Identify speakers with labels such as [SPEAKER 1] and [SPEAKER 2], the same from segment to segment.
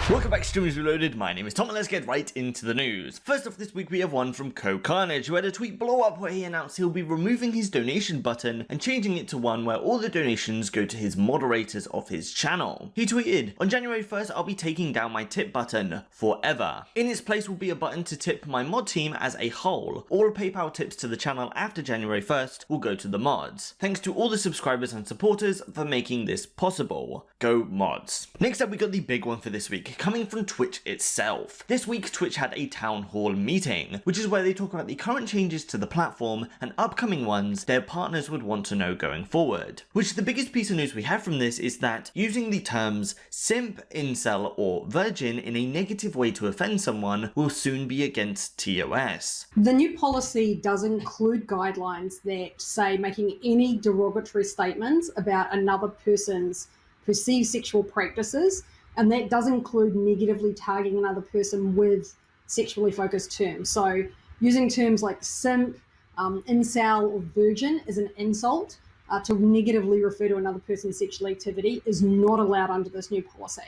[SPEAKER 1] Welcome back to Streamers Reloaded, my name is Tom and let's get right into the news. First off this week we have one from CohhCarnage who had a tweet blow up where he announced he'll be removing his donation button and changing it to one where all the donations go to his moderators of his channel. He tweeted, "On January 1st I'll be taking down my tip button forever. In its place will be a button to tip my mod team as a whole. All PayPal tips to the channel after January 1st will go to the mods. Thanks to all the subscribers and supporters for making this possible. Go mods." Next up we got the big one for this week, coming from Twitch itself. This week Twitch had a town hall meeting, which is where they talk about the current changes to the platform and upcoming ones their partners would want to know going forward. Which the biggest piece of news we have from this is that using the terms simp, incel or virgin in a negative way to offend someone will soon be against TOS.
[SPEAKER 2] The new policy does include guidelines that say making any derogatory statements about another person's perceived sexual practices, and that does include negatively tagging another person with sexually focused terms. So using terms like simp, incel or virgin as an insult to negatively refer to another person's sexual activity is not allowed under this new policy.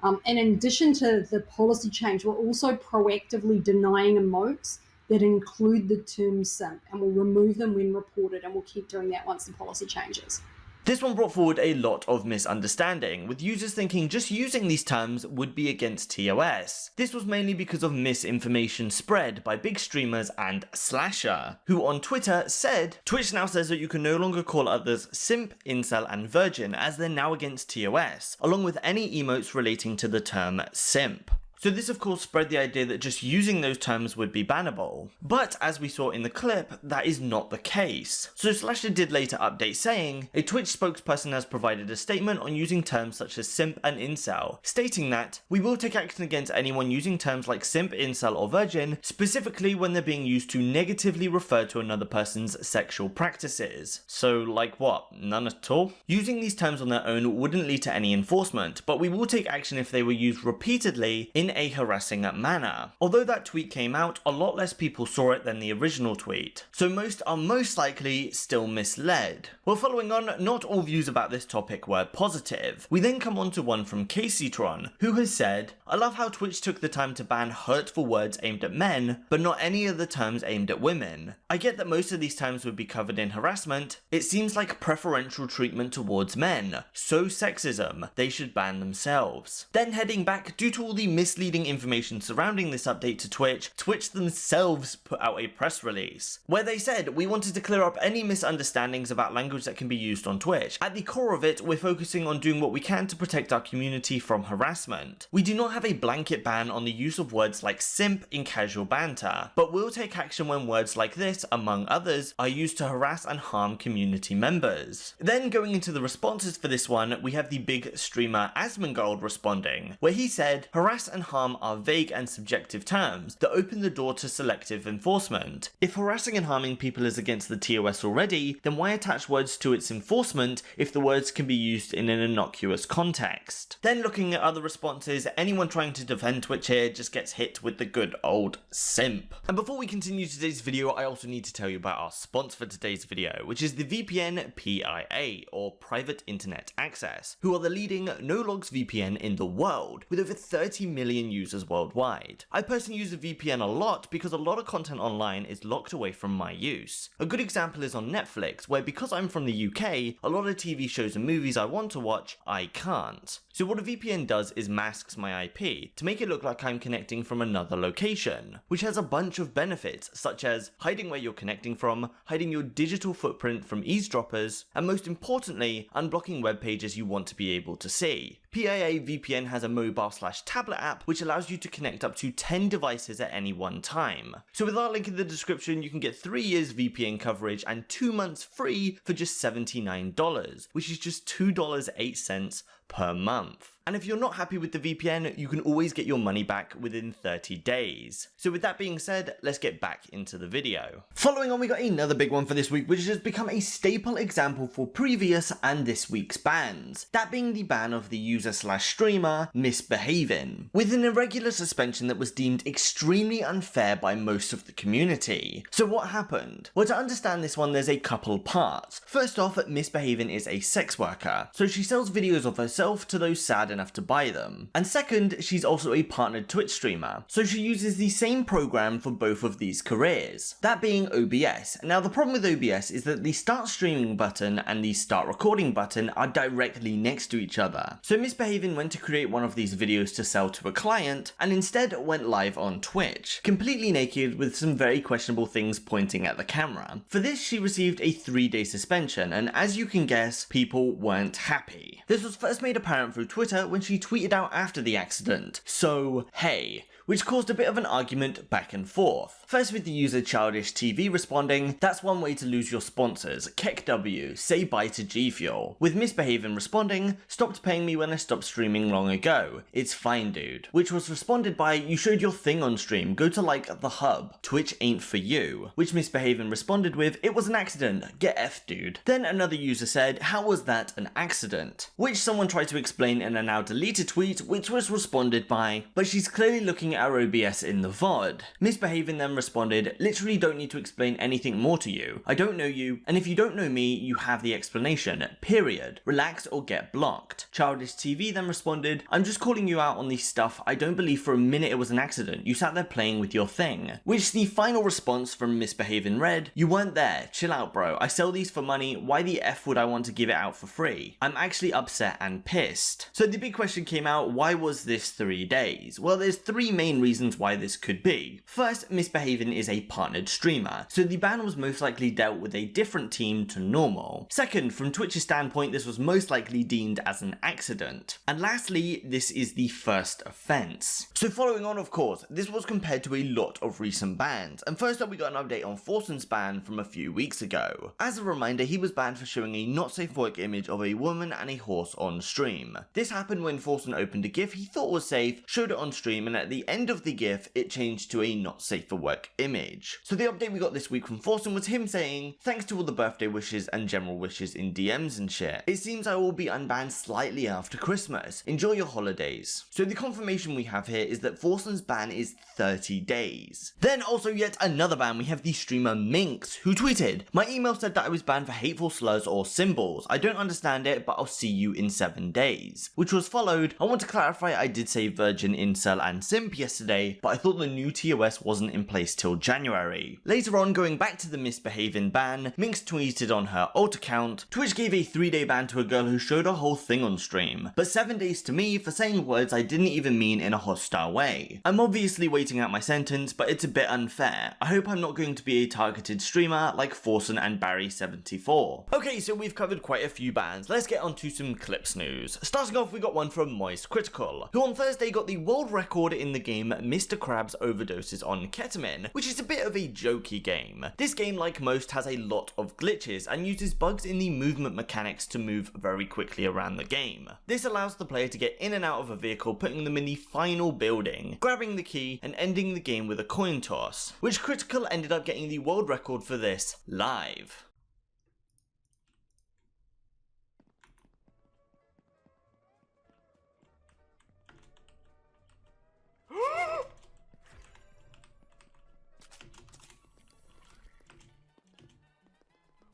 [SPEAKER 2] And in addition to the policy change, we're also proactively denying emotes that include the term simp, and we'll remove them when reported, and we'll keep doing that once the policy changes.
[SPEAKER 1] This one brought forward a lot of misunderstanding, with users thinking just using these terms would be against TOS. This was mainly because of misinformation spread by big streamers and Slasher, who on Twitter said, "Twitch now says that you can no longer call others simp, incel and virgin as they're now against TOS, along with any emotes relating to the term simp." So this of course spread the idea that just using those terms would be bannable. But as we saw in the clip, that is not the case. So Slasher did later update saying, "A Twitch spokesperson has provided a statement on using terms such as simp and incel, stating that, we will take action against anyone using terms like simp, incel or virgin, specifically when they're being used to negatively refer to another person's sexual practices." So like what? None at all? Using these terms on their own wouldn't lead to any enforcement, but we will take action if they were used repeatedly in a harassing manner. Although that tweet came out, a lot less people saw it than the original tweet, so most are most likely still misled. Well, following on, not all views about this topic were positive. We then come on to one from CaseyTron, who has said, "I love how Twitch took the time to ban hurtful words aimed at men, but not any of the terms aimed at women. I get that most of these terms would be covered in harassment. It seems like preferential treatment towards men. So sexism. They should ban themselves." Then heading back, due to all the misleading information surrounding this update to Twitch themselves put out a press release where they said, "We wanted to clear up any misunderstandings about language that can be used on Twitch. At the core of it, we're focusing on doing what we can to protect our community from harassment. We do not have a blanket ban on the use of words like simp in casual banter, but we'll take action when words like this, among others, are used to harass and harm community members." Then going into the responses for this one, we have the big streamer Asmongold responding, where he said, "Harass and harm are vague and subjective terms that open the door to selective enforcement. If harassing and harming people is against the TOS already, then why attach words to its enforcement if the words can be used in an innocuous context?" Then looking at other responses, anyone trying to defend Twitch here just gets hit with the good old simp. And before we continue today's video, I also need to tell you about our sponsor for today's video, which is the VPN PIA, or Private Internet Access, who are the leading no-logs VPN in the world, with over 30 million users worldwide. I personally use a VPN a lot because a lot of content online is locked away from my use. A good example is on Netflix, where because I'm from the UK, a lot of TV shows and movies I want to watch, I can't. So what a VPN does is masks my IP to make it look like I'm connecting from another location, which has a bunch of benefits such as hiding where you're connecting from, hiding your digital footprint from eavesdroppers, and most importantly, unblocking web pages you want to be able to see. PIA VPN has a mobile/tablet app which allows you to connect up to 10 devices at any one time. So with our link in the description, you can get 3 years VPN coverage and 2 months free for just $79, which is just $2.08 per month. And if you're not happy with the VPN, you can always get your money back within 30 days. So with that being said, let's get back into the video. Following on, we got another big one for this week, which has become a staple example for previous and this week's bans. That being the ban of the user/streamer MissBehavin, with an irregular suspension that was deemed extremely unfair by most of the community. So what happened? Well, to understand this one, there's a couple parts. First off, MissBehavin is a sex worker, so she sells videos of herself to those sad enough to buy them. And second, she's also a partnered Twitch streamer, so she uses the same program for both of these careers, that being OBS. Now the problem with OBS is that the start streaming button and the start recording button are directly next to each other. So MissBehavin went to create one of these videos to sell to a client, and instead went live on Twitch, completely naked with some very questionable things pointing at the camera. For this, she received a 3-day suspension, and as you can guess, people weren't happy. This was first made apparent through Twitter when she tweeted out after the accident, "So, hey," which caused a bit of an argument back and forth. First with the user ChildishTV responding, "That's one way to lose your sponsors, xQcOW, say bye to G Fuel," with MissBehavin responding, "Stopped paying me when I stopped streaming long ago, it's fine dude," which was responded by, "You showed your thing on stream, go to like the hub, Twitch ain't for you," which MissBehavin responded with, "It was an accident, get F dude." Then another user said, "How was that an accident?" which someone tried to explain in a now deleted tweet, which was responded by, "But she's clearly looking at her OBS in the VOD." MissBehavin then responded, "Literally don't need to explain anything more to you. I don't know you, and if you don't know me, you have the explanation, period. Relax or get blocked." ChildishTV then responded, "I'm just calling you out on this stuff. I don't believe for a minute it was an accident. You sat there playing with your thing." Which the final response from MissBehavin read, "You weren't there. Chill out bro. I sell these for money. Why the F would I want to give it out for free? I'm actually upset and pissed." So the big question came out, why was this 3 days? Well, there's 3 main reasons why this could be. First, MissBehavin is a partnered streamer, so the ban was most likely dealt with a different team to normal. Second, from Twitch's standpoint, this was most likely deemed as an accident. And lastly, this is the first offense. So following on, of course, this was compared to a lot of recent bans, and first up we got an update on Forsen's ban from a few weeks ago. As a reminder, he was banned for showing a not safe for work image of a woman and a horse on stream. This happened when Forsen opened a GIF he thought was safe, showed it on stream, and at the end of the GIF, it changed to a not safe for work image. So the update we got this week from Forsen was him saying, "Thanks to all the birthday wishes and general wishes in DMs and shit. It seems I will be unbanned slightly after Christmas. Enjoy your holidays." So the confirmation we have here is that Forsen's ban is 30 days. Then also yet another ban, we have the streamer Minx, who tweeted, "My email said that I was banned for hateful slurs or symbols. I don't understand it, but I'll see you in 7 days." Which was followed, "I want to clarify I did say virgin, incel and simp yesterday, but I thought the new TOS wasn't in place till January." Later on, going back to the MissBehavin ban, Minx tweeted on her alt account, "Twitch gave a 3-day ban to a girl who showed her whole thing on stream, but 7 days to me for saying words I didn't even mean in a hostile way. I'm obviously waiting out my sentence, but it's a bit unfair. I hope I'm not going to be a targeted streamer like Forsen and Barry74. Okay, so we've covered quite a few bans. Let's get on to some clips news. Starting off, we got one from Moistcritikal, who on Thursday got the world record in the game Mr. Krabs Overdoses on Ketamine, which is a bit of a jokey game. This game, like most, has a lot of glitches and uses bugs in the movement mechanics to move very quickly around the game. This allows the player to get in and out of a vehicle, putting them in the final building, grabbing the key and ending the game with a coin toss, which Critikal ended up getting the world record for this live.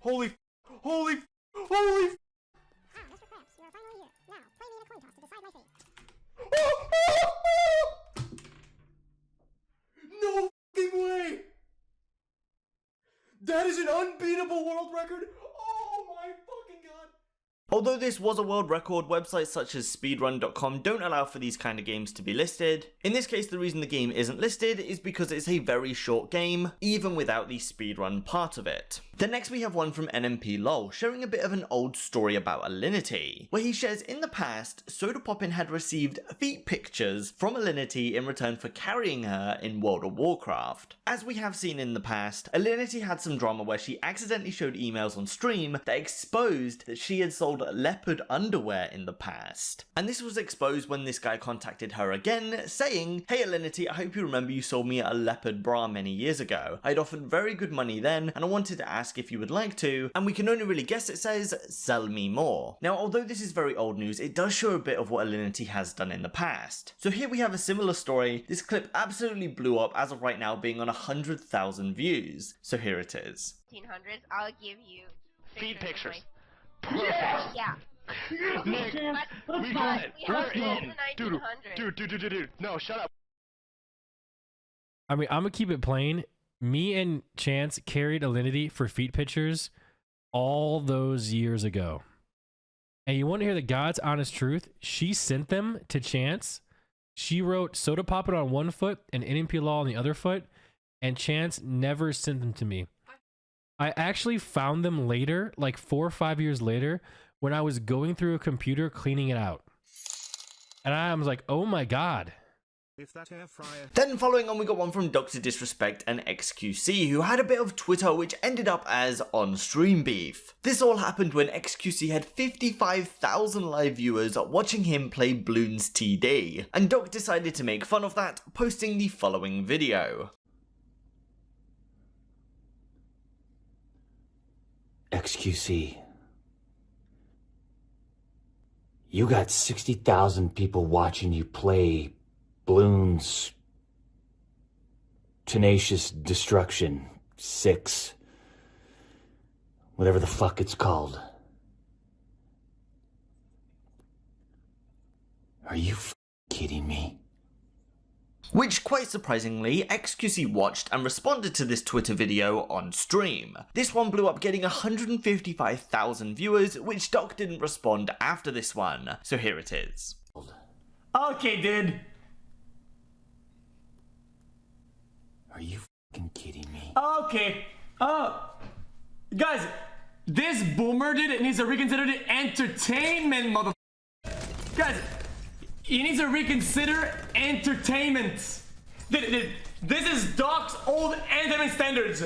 [SPEAKER 1] Holy.
[SPEAKER 3] Ah, Mr. Krabs, you are finally here. Now, play me in a coin toss to decide my fate.
[SPEAKER 1] No fucking way! That is an unbeatable world record! Oh my fucking god! Although this was a world record, websites such as speedrun.com don't allow for these kind of games to be listed. In this case, the reason the game isn't listed is because it's a very short game, even without the speedrun part of it. Then next we have one from NMPLOL, sharing a bit of an old story about Alinity, where he shares in the past, Sodapoppin had received feet pictures from Alinity in return for carrying her in World of Warcraft. As we have seen in the past, Alinity had some drama where she accidentally showed emails on stream that exposed that she had sold sold leopard underwear in the past. And this was exposed when this guy contacted her again, saying, "Hey Alinity, I hope you remember you sold me a leopard bra many years ago. I'd offered very good money then, and I wanted to ask if you would like to, and we can only really guess it says, sell me more." Now, although this is very old news, it does show a bit of what Alinity has done in the past. So here we have a similar story. This clip absolutely blew up, as of right now being on 100,000 views. So here it is.
[SPEAKER 4] 1800s, I'll give you
[SPEAKER 5] Feed pictures.
[SPEAKER 4] Yeah.
[SPEAKER 5] Nick,
[SPEAKER 4] But
[SPEAKER 5] we got it.
[SPEAKER 4] we
[SPEAKER 5] We're
[SPEAKER 4] have
[SPEAKER 5] in.
[SPEAKER 4] the 1900s.
[SPEAKER 5] Dude. No, shut up.
[SPEAKER 6] I mean, I'm gonna keep it plain. Me and Chance carried Alinity for feet pictures all those years ago. And you want to hear the God's honest truth? She sent them to Chance. She wrote Sodapoppin on one foot and NMPLOL on the other foot, and Chance never sent them to me. I actually found them later, like 4 or 5 years later, when I was going through a computer cleaning it out. And I was like, oh my God.
[SPEAKER 1] Then following on, we got one from DrDisRespect and xQc, who had a bit of Twitter which ended up as on-stream beef. This all happened when xQc had 55,000 live viewers watching him play Bloons TD, and Doc decided to make fun of that, posting the following video.
[SPEAKER 7] xQc, you got 60,000 people watching you play Bloons Tenacious Destruction 6, whatever the fuck it's called. Are you kidding me?
[SPEAKER 1] Which, quite surprisingly, xQc watched and responded to this Twitter video on stream. This one blew up, getting 155,000 viewers, which Doc didn't respond after this one, so here it is.
[SPEAKER 8] Okay, dude.
[SPEAKER 7] Are you fucking kidding me?
[SPEAKER 8] Okay. Guys, this boomer dude needs to reconsider the entertainment, mother. Guys, he needs to reconsider entertainment. This is Doc's old entertainment standards.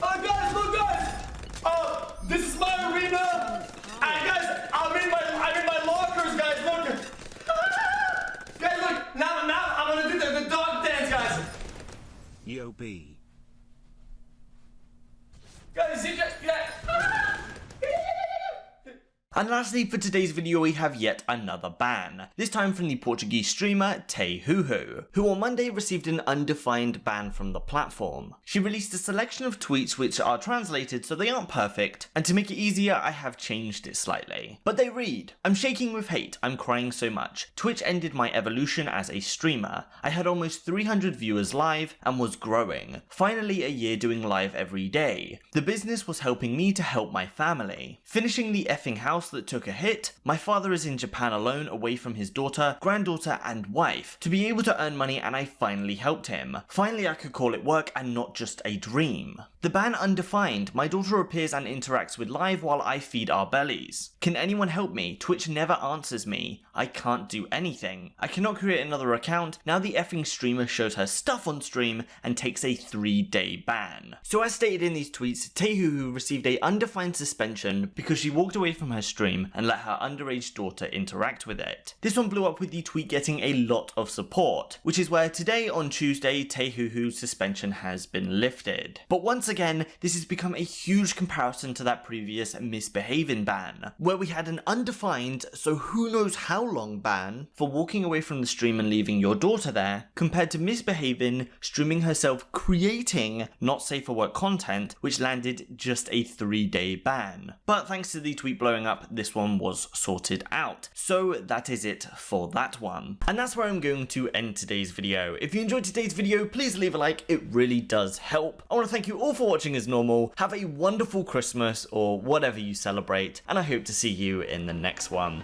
[SPEAKER 8] Oh, guys, look, guys. This is my arena. And guys, I'm in my lockers, guys. Look. Guys, look. Now I'm gonna do the dog dance, guys.
[SPEAKER 9] Yo, B.
[SPEAKER 8] Guys, see, yeah.
[SPEAKER 1] And lastly, for today's video, we have yet another ban, this time from the Portuguese streamer TayHuHu, who on Monday received an undefined ban from the platform. She released a selection of tweets which are translated so they aren't perfect, and to make it easier, I have changed it slightly. But they read, "I'm shaking with hate, I'm crying so much. Twitch ended my evolution as a streamer. I had almost 300 viewers live and was growing. Finally a year doing live every day. The business was helping me to help my family. Finishing the effing house that took a hit. My father is in Japan alone, away from his daughter, granddaughter and wife, to be able to earn money, and I finally helped him. Finally I could call it work and not just a dream. The ban undefined. My daughter appears and interacts with live while I feed our bellies. Can anyone help me? Twitch never answers me. I can't do anything. I cannot create another account. Now the effing streamer shows her stuff on stream and takes a 3-day ban." So as stated in these tweets, TayHuHu received a undefined suspension because she walked away from her stream and let her underage daughter interact with it. This one blew up with the tweet getting a lot of support, which is where today on Tuesday, TayHuHu's suspension has been lifted. But once again, this has become a huge comparison to that previous MissBehavin ban, where we had an undefined, so who knows how long ban for walking away from the stream and leaving your daughter there, compared to MissBehavin streaming herself creating not safe for work content, which landed just a 3-day ban. But thanks to the tweet blowing up, this one was sorted out. So that is it for that one. And that's where I'm going to end today's video. If you enjoyed today's video, please leave a like, it really does help. I want to thank you all for watching as normal. Have a wonderful Christmas or whatever you celebrate, and I hope to see you in the next one.